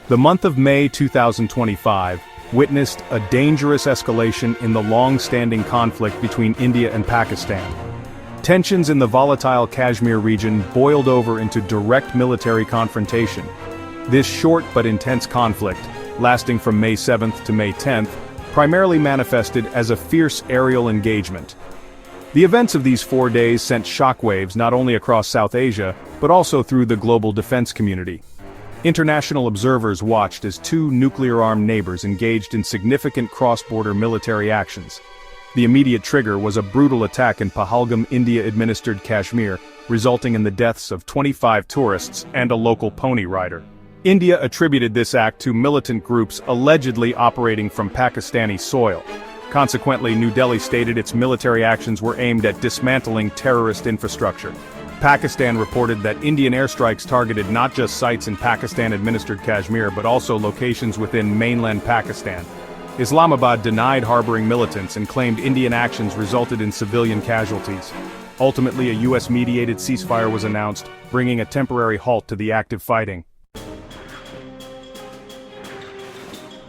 The month of May 2025 witnessed a dangerous escalation in the long-standing conflict between India and Pakistan. Tensions in the volatile Kashmir region boiled over into direct military confrontation. This short but intense conflict, lasting from May 7th to May 10th, primarily manifested as a fierce aerial engagement. The events of these 4 days sent shockwaves not only across South Asia, but also through the global defense community. International observers watched as two nuclear-armed neighbors engaged in significant cross-border military actions. The immediate trigger was a brutal attack in Pahalgam, India-administered Kashmir, resulting in the deaths of 25 tourists and a local pony rider. India attributed this act to militant groups allegedly operating from Pakistani soil. Consequently, New Delhi stated its military actions were aimed at dismantling terrorist infrastructure. Pakistan reported that Indian airstrikes targeted not just sites in Pakistan-administered Kashmir but also locations within mainland Pakistan. Islamabad denied harboring militants and claimed Indian actions resulted in civilian casualties. Ultimately, a US-mediated ceasefire was announced, bringing a temporary halt to the active fighting.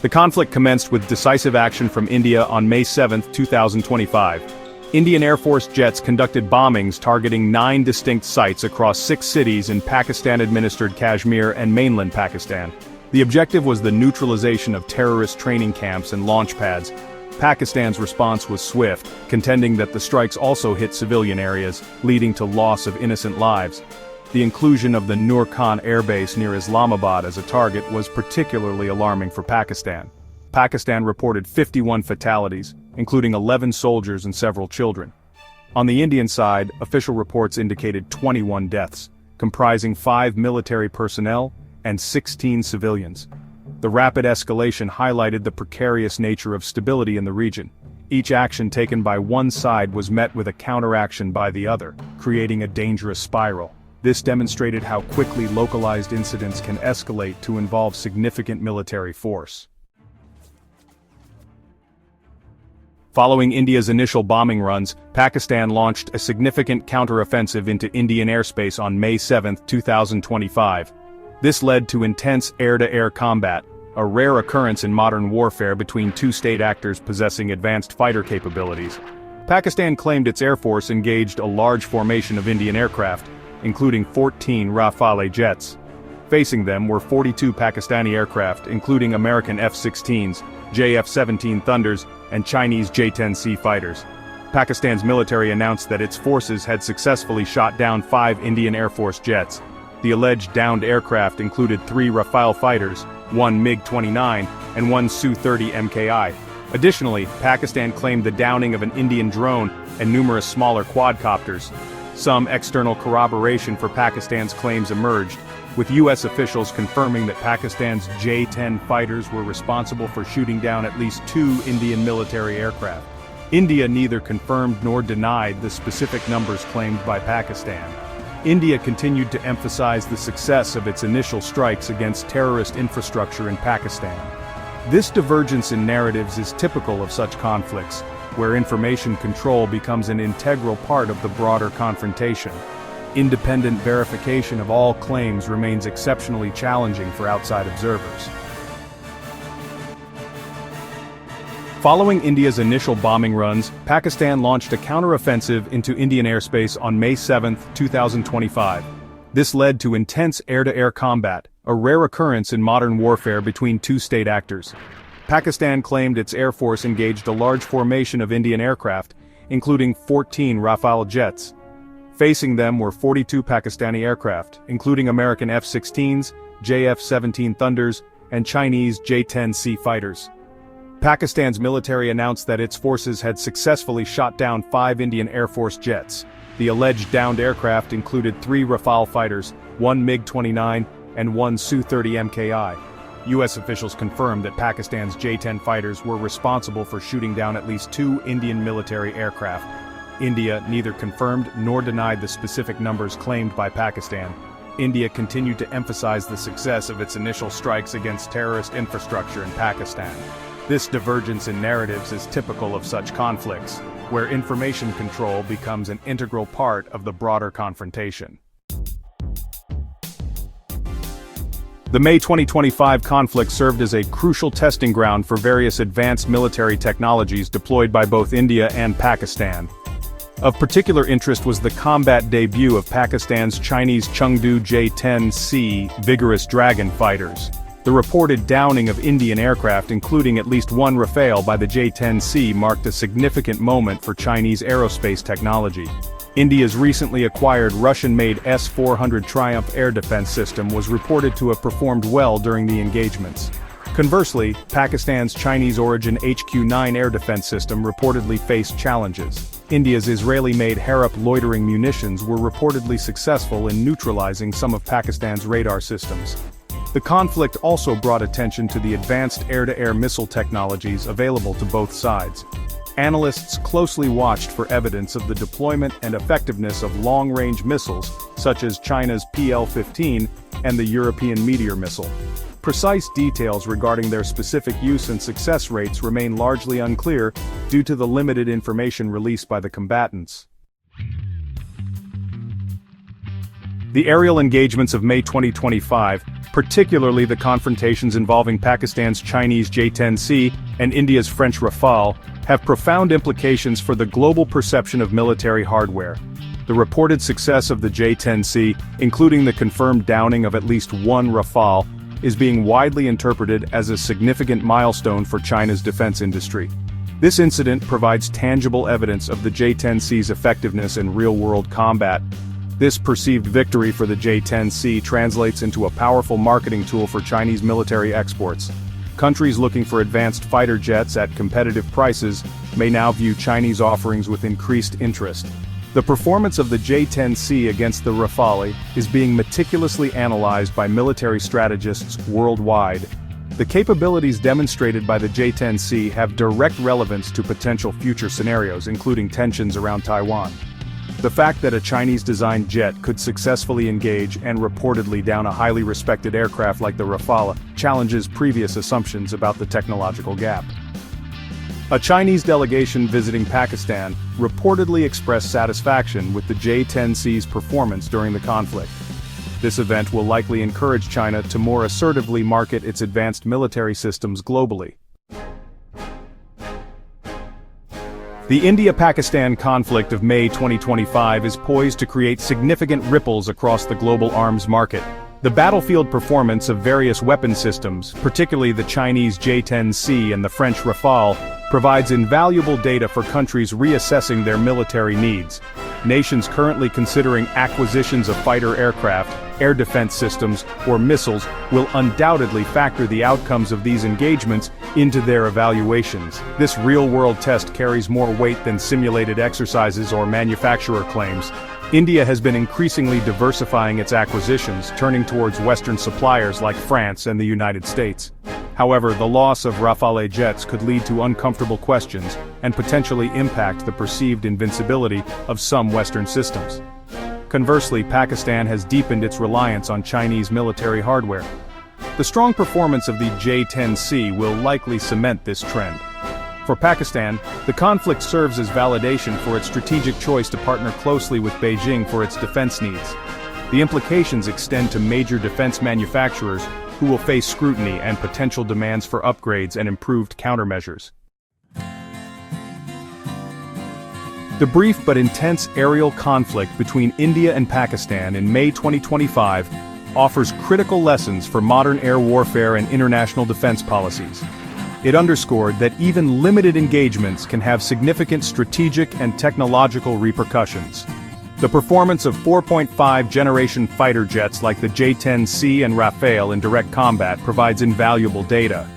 The conflict commenced with decisive action from India on May 7, 2025. Indian Air Force jets conducted bombings targeting 9 distinct sites across 6 cities in Pakistan-administered Kashmir and mainland Pakistan. The objective was the neutralization of terrorist training camps and launch pads. Pakistan's response was swift, contending that the strikes also hit civilian areas, leading to loss of innocent lives. The inclusion of the Nur Khan Air Base near Islamabad as a target was particularly alarming for Pakistan. Pakistan reported 51 fatalities, including 11 soldiers and several children. On the Indian side, official reports indicated 21 deaths, comprising 5 military personnel and 16 civilians. The rapid escalation highlighted the precarious nature of stability in the region. Each action taken by one side was met with a counteraction by the other, creating a dangerous spiral. This demonstrated how quickly localized incidents can escalate to involve significant military force. Following India's initial bombing runs, Pakistan launched a significant counteroffensive into Indian airspace on May 7, 2025. This led to intense air-to-air combat, a rare occurrence in modern warfare between two state actors possessing advanced fighter capabilities. Pakistan claimed its air force engaged a large formation of Indian aircraft, including 14 Rafale jets. Facing them were 42 Pakistani aircraft, including American F-16s, JF-17 Thunders, and Chinese J-10C fighters. Pakistan's military announced that its forces had successfully shot down 5 Indian Air Force jets. The alleged downed aircraft included 3 Rafale fighters, 1 MiG-29, and 1 Su-30 MKI. Additionally, Pakistan claimed the downing of an Indian drone and numerous smaller quadcopters. Some external corroboration for Pakistan's claims emerged, with US officials confirming that Pakistan's J-10 fighters were responsible for shooting down at least 2 Indian military aircraft. India neither confirmed nor denied the specific numbers claimed by Pakistan. India continued to emphasize the success of its initial strikes against terrorist infrastructure in Pakistan. This divergence in narratives is typical of such conflicts, where information control becomes an integral part of the broader confrontation. Independent verification of all claims remains exceptionally challenging for outside observers. Following India's initial bombing runs, Pakistan launched a counteroffensive into Indian airspace on May 7, 2025. This led to intense air-to-air combat, a rare occurrence in modern warfare between two state actors. Pakistan claimed its air force engaged a large formation of Indian aircraft, including 14 Rafale jets. Facing them were 42 Pakistani aircraft, including American F-16s, JF-17 Thunders, and Chinese J-10C fighters. Pakistan's military announced that its forces had successfully shot down 5 Indian Air Force jets. The alleged downed aircraft included 3 Rafale fighters, 1 MiG-29, and 1 Su-30 MKI. US officials confirmed that Pakistan's J-10 fighters were responsible for shooting down at least 2 Indian military aircraft. India neither confirmed nor denied the specific numbers claimed by Pakistan. India continued to emphasize the success of its initial strikes against terrorist infrastructure in Pakistan. This divergence in narratives is typical of such conflicts, where information control becomes an integral part of the broader confrontation. The May 2025 conflict served as a crucial testing ground for various advanced military technologies deployed by both India and Pakistan. Of particular interest was the combat debut of Pakistan's Chinese Chengdu J-10C Vigorous Dragon fighters. The reported downing of Indian aircraft, including at least one Rafale by the J-10C, marked a significant moment for Chinese aerospace technology. India's recently acquired Russian-made S-400 Triumph air defense system was reported to have performed well during the engagements. Conversely, Pakistan's Chinese-origin HQ-9 air defense system reportedly faced challenges. India's Israeli-made Harop loitering munitions were reportedly successful in neutralizing some of Pakistan's radar systems. The conflict also brought attention to the advanced air-to-air missile technologies available to both sides. Analysts closely watched for evidence of the deployment and effectiveness of long-range missiles, such as China's PL-15 and the European Meteor missile. Precise details regarding their specific use and success rates remain largely unclear due to the limited information released by the combatants. The aerial engagements of May 2025, particularly the confrontations involving Pakistan's Chinese J-10C and India's French Rafale, have profound implications for the global perception of military hardware. The reported success of the J-10C, including the confirmed downing of at least one Rafale, is being widely interpreted as a significant milestone for China's defense industry. This incident provides tangible evidence of the J-10C's effectiveness in real-world combat. This perceived victory for the J-10C translates into a powerful marketing tool for Chinese military exports. Countries looking for advanced fighter jets at competitive prices may now view Chinese offerings with increased interest. The performance of the J-10C against the Rafale is being meticulously analyzed by military strategists worldwide. The capabilities demonstrated by the J-10C have direct relevance to potential future scenarios, including tensions around Taiwan. The fact that a Chinese-designed jet could successfully engage and reportedly down a highly respected aircraft like the Rafale challenges previous assumptions about the technological gap. A Chinese delegation visiting Pakistan reportedly expressed satisfaction with the J-10C's performance during the conflict. This event will likely encourage China to more assertively market its advanced military systems globally. The India-Pakistan conflict of May 2025 is poised to create significant ripples across the global arms market. The battlefield performance of various weapon systems, particularly the Chinese J-10C and the French Rafale, provides invaluable data for countries reassessing their military needs. Nations currently considering acquisitions of fighter aircraft, air defense systems, or missiles will undoubtedly factor the outcomes of these engagements into their evaluations. This real-world test carries more weight than simulated exercises or manufacturer claims. India has been increasingly diversifying its acquisitions, turning towards Western suppliers like France and the United States. However, the loss of Rafale jets could lead to uncomfortable questions and potentially impact the perceived invincibility of some Western systems. Conversely, Pakistan has deepened its reliance on Chinese military hardware. The strong performance of the J-10C will likely cement this trend. For Pakistan, the conflict serves as validation for its strategic choice to partner closely with Beijing for its defense needs. The implications extend to major defense manufacturers who will face scrutiny and potential demands for upgrades and improved countermeasures. The brief but intense aerial conflict between India and Pakistan in May 2025 offers critical lessons for modern air warfare and international defense policies. It underscored that even limited engagements can have significant strategic and technological repercussions. The performance of 4.5-generation fighter jets like the J-10C and Rafale in direct combat provides invaluable data.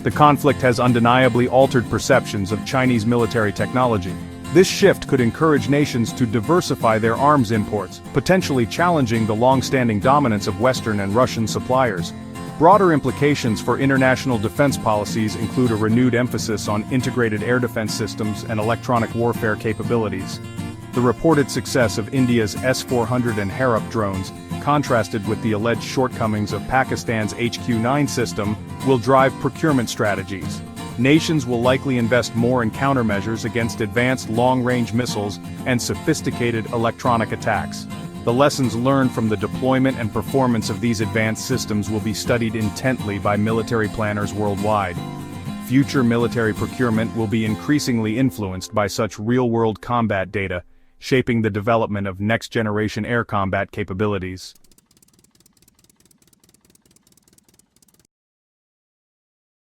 The conflict has undeniably altered perceptions of Chinese military technology. This shift could encourage nations to diversify their arms imports, potentially challenging the long-standing dominance of Western and Russian suppliers. Broader implications for international defense policies include a renewed emphasis on integrated air defense systems and electronic warfare capabilities. The reported success of India's S-400 and Harop drones, contrasted with the alleged shortcomings of Pakistan's HQ-9 system, will drive procurement strategies. Nations will likely invest more in countermeasures against advanced long-range missiles and sophisticated electronic attacks. The lessons learned from the deployment and performance of these advanced systems will be studied intently by military planners worldwide. Future military procurement will be increasingly influenced by such real-world combat data, shaping the development of next-generation air combat capabilities.